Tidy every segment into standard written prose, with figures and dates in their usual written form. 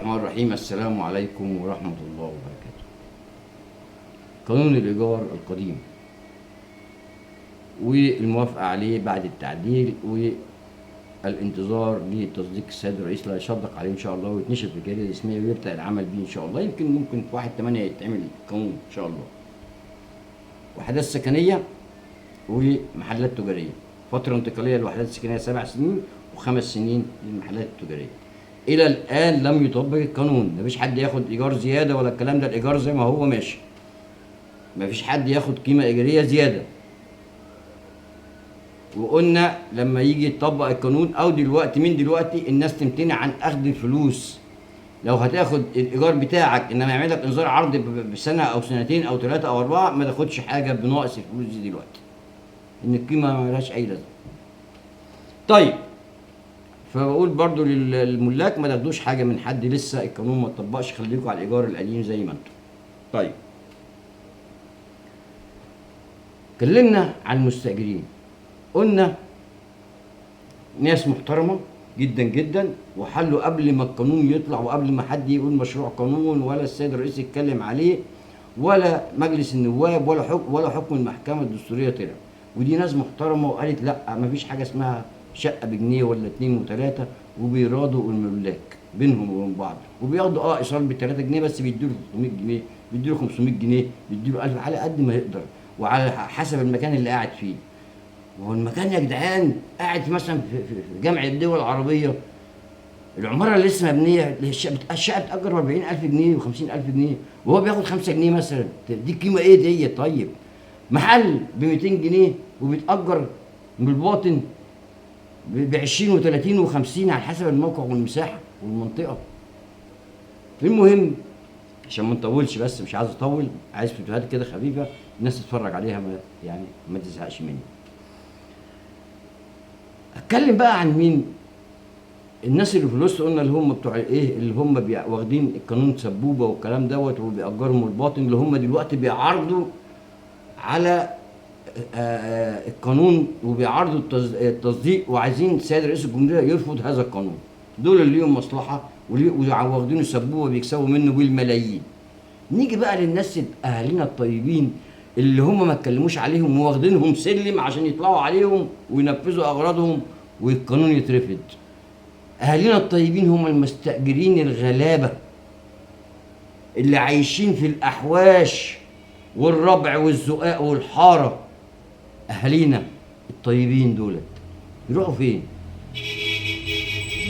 الرحمن الرحيم. السلام عليكم ورحمة الله وبركاته. قانون الإيجار القديم والموافقة عليه بعد التعديل والانتظار لتصديق السيد الرئيس اللي هيصدق عليه إن شاء الله ويتنشر في الجريدة الرسمية ويبدأ العمل بيه إن شاء الله. ممكن في 1/8 يتعمل قانون إن شاء الله. وحدات سكنية ومحلات تجارية، فترة انتقالية للوحدات السكنية 7 سنين و5 سنين للمحلات التجارية. إلى الآن لم يطبق القانون، مفيش حد ياخد إيجار زيادة ولا الكلام ده، الإيجار زي ما هو ماشي. مفيش حد ياخد قيمة إيجارية زيادة. وقلنا لما يجي يطبق القانون أو دلوقتي من دلوقتي الناس تمتنع عن أخذ الفلوس. لو هتاخد الإيجار بتاعك إنما يعمل لك إنذار عرض بسنة أو سنتين أو 3 أو 4، ما تاخدش حاجة بناقص الفلوس دي دلوقتي. إن القيمة ملهاش أي لازمة. طيب، فبقول برضو للملاك ما تاخدوش حاجه من حد لسه القانون ما اتطبقش، خليكم على الايجار القديم زي ما انتم. طيب، اتكلمنا عن المستاجرين، قلنا ناس محترمه جدا جدا وحلوا قبل ما القانون يطلع وقبل ما حد يقول مشروع قانون ولا السيد الرئيس يتكلم عليه ولا مجلس النواب ولا حكم المحكمه الدستوريه طلع. ودي ناس محترمه وقالت لا، مفيش حاجه اسمها شقه بجنيه ولا 2 و3، وبيراضوا الملاك بينهم وبين بعض، وبياخدوا ايصال ب 3 جنيه بس، بيدوا له 300 جنيه، بيدوا له 500 جنيه، بيدوا له 1000 على قد ما يقدر وعلى حسب المكان اللي قاعد فيه. وهو المكان يا جدعان قاعد مثلا في جامعه الدول العربيه، العماره اللي لسه مبنيه الشقه بتأجر ب 40000 جنيه و50000 جنيه وهو بياخد 5 جنيه مثلا. دي قيمه ايه دي؟ طيب، محل ب 200 جنيه وبيتأجر من الباطن ب 20 و30 و50 على حسب الموقع والمساحه والمنطقه. المهم عشان ما نطولش، بس مش عايز اطول، عايز فيديوهات كده خفيفه الناس تتفرج عليها ما تزهقش مني. اتكلم بقى عن مين؟ الناس اللي في الوسط، قلنا اللي هم بتوع ايه، اللي هم واخدين القانون سبوبه والكلام دوت وبيأجرهم الباطن، اللي هم دلوقتي بيعارضوا على القانون وبيعارضوا التصديق وعايزين السيد رئيس الجمهوريه يرفض هذا القانون. دول اللي ليهم مصلحه واخدينه سبوبه بيكسبوا منه بالملايين. نيجي بقى للناس اهالينا الطيبين اللي هم ما اتكلموش عليهم واخدينهم سلم عشان يطلعوا عليهم وينفذوا اغراضهم والقانون يترفض. اهالينا الطيبين هم المستأجرين الغلابه اللي عايشين في الاحواش والربع والزقاق والحاره. اهالينا الطيبين دولت يروحوا فين؟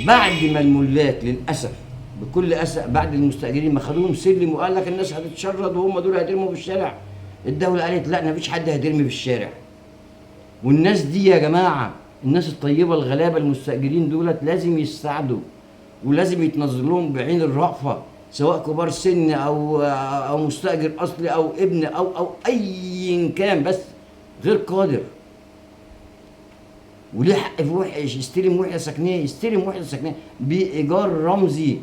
بعد ما الملاك للاسف بكل اسف بعد المستاجرين ما خدوهم سلم وقال لك الناس هتتشرد وهم دول هيترموا في الشارع، الدوله قالت لا، مفيش حد هيترمي في الشارع. والناس دي يا جماعه، الناس الطيبه الغلابه المستاجرين دولت لازم يساعدوا ولازم يتنظر لهم بعين الرأفه، سواء كبار سن او مستاجر اصلي او ابن او اي كان، بس غير قادر وليه حق في وحش يستلم وحده سكنيه، يستلم وحده سكنيه بايجار رمزي.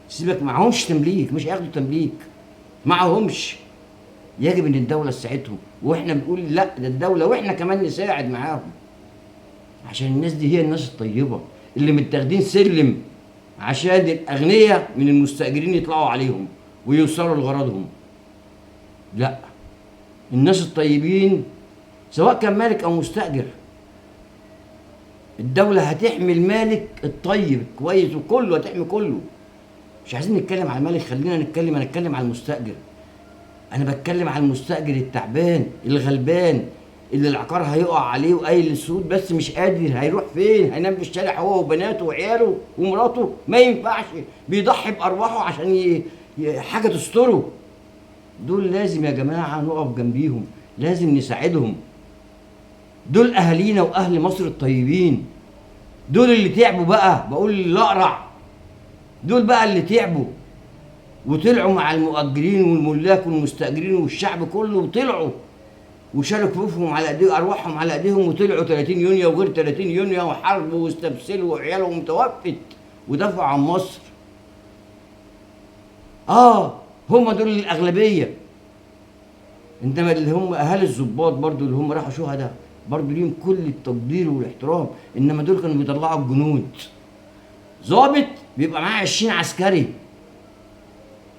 سيبك، معهمش تمليك، مش هياخدوا تمليك، معهمش. يجب ان الدوله تساعدهم، واحنا بنقول لا، ده الدوله واحنا كمان نساعد معاهم، عشان الناس دي هي الناس الطيبه اللي متاخدين سلم عشان الاغنياء من المستاجرين يطلعوا عليهم ويوصلوا لغرضهم. لا، الناس الطيبين سواء كان مالك او مستاجر، الدولة هتحمي المالك الطيب كويس وكله، هتحمي كله. مش عايزين نتكلم على المالك، خلينا نتكلم على المستأجر. أنا بتكلم على المستأجر التعبان الغلبان اللي العقار هيقع عليه وقايل السود بس مش قادر، هيروح فين؟ هينام في الشارع هو وبناته وعياله ومراته؟ ما ينفعش، بيضحي بأرواحه عشان حاجة تستره. دول لازم يا جماعة نقف جنبيهم، لازم نساعدهم. دول اهالينا واهل مصر الطيبين، دول اللي تعبوا بقى، بقول الاقرع، دول بقى اللي تعبوا وطلعوا مع المؤجرين والملاك والمستاجرين والشعب كله، وطلعوا وشالوا كفوفهم على ايديهم، ارواحهم على ايديهم، وطلعوا 30 يونيو وغير 30 يونيو وحاربوا واستبسلوا وعيالهم توفت ودافعوا عن مصر. هم دول الاغلبيه. انما اللي هم اهالي الضباط برضو اللي هم راحوا شهداء برضو ليهم كل التقدير والاحترام، انما دول كانوا بيطلعوا الجنود. ضابط بيبقى معاه 20 عسكري.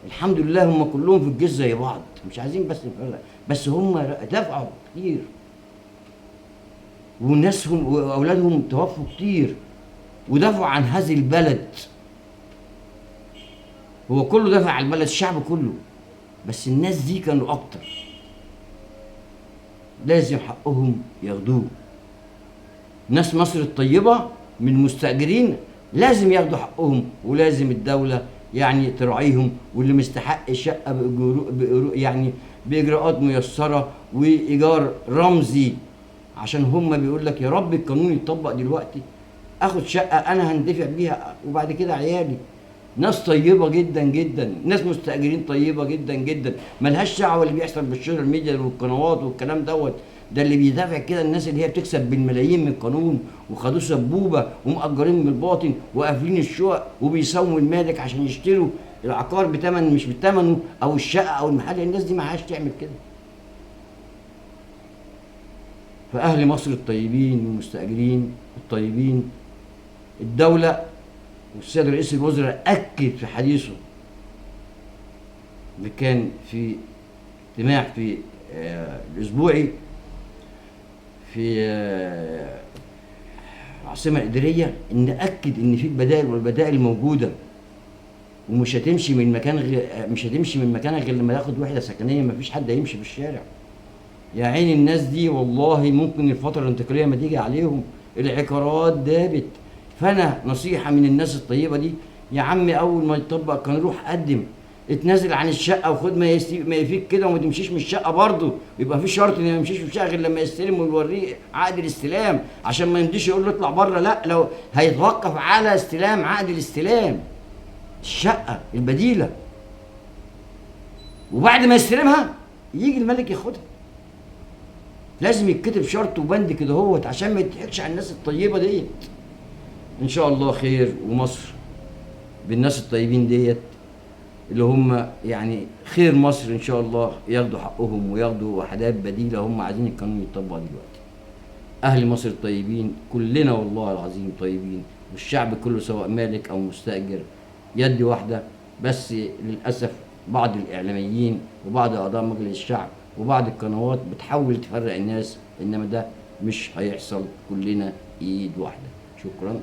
الحمد لله هم كلهم في الجيش زي بعض، مش عايزين بس نفرق، بس هم دفعوا كتير، وناسهم واولادهم توفوا كتير، ودافعوا عن هذه البلد. هو كله دافع عن البلد، الشعب كله، بس الناس دي كانوا اكتر، لازم حقهم ياخدوه. ناس مصر الطيبة من المستأجرين لازم ياخدوا حقهم، ولازم الدولة يعني تراعيهم، واللي مستحق شقة يعني بإجراءات ميسرة وإيجار رمزي، عشان هم بيقول لك يا رب القانون يتطبق دلوقتي، اخد شقة انا هندفع بيها وبعد كده عيالي. ناس طيبة جدا جدا، ناس مستأجرين طيبة جدا جدا، ملهاش دعوة اللي بيحصل بالسوشيال ميديا والقنوات والكلام دوت. ده اللي بيدافع كده الناس اللي هي بتكسب بالملايين من القانون، وخدوه سبوبة ومأجرين بالباطن وقافلين الشقق وبيساوموا المالك عشان يشتروا العقار بتمن مش بتمنه، او الشقة او المحل. الناس دي معهاش تعمل كده. فأهل مصر الطيبين والمستأجرين الطيبين، الدولة والسيد رئيس الوزراء أكد في حديثه اللي كان في اجتماع في الأسبوعي في العاصمة الإدارية، إن أكد إن في البدائل، والبدائل موجودة، ومش هتمشي من مكان مش هتمشي من مكانك غير لما ياخد وحدة سكنية. مفيش حد هيمشي في الشارع. يا عين الناس دي والله ممكن الفترة الانتقالية ما تيجي عليهم العقارات دابت. فأنا نصيحة من الناس الطيبة دي، يا عم أول ما يطبق كان روح قدم، اتنازل عن الشقة وخد ما يفيك كده، وما تمشيش من الشقة برضه. يبقى في شرط إن ما يمشيش من الشقة غير لما يستلم ويوريه عقد الاستلام، عشان ما يمديش يقول له اطلع بره. لا، لو هيتوقف على استلام عقد الاستلام الشقة البديلة، وبعد ما يستلمها يجي الملك ياخدها. لازم يتكتب شرط وبند كده هوت، عشان ما يضحكش على الناس الطيبه ديت. ان شاء الله خير، ومصر بالناس الطيبين ديت اللي هم يعني خير مصر ان شاء الله، ياخدوا حقهم وياخدوا وحدات بديله. هم عايزين القانون يتطبق دلوقتي. اهل مصر الطيبين كلنا والله العظيم طيبين، والشعب كله سواء مالك او مستاجر يد واحده. بس للاسف بعض الاعلاميين وبعض اعضاء مجلس الشعب وبعض القنوات بتحاول تفرق الناس، انما ده مش هيحصل، كلنا ايد واحده. شكرا.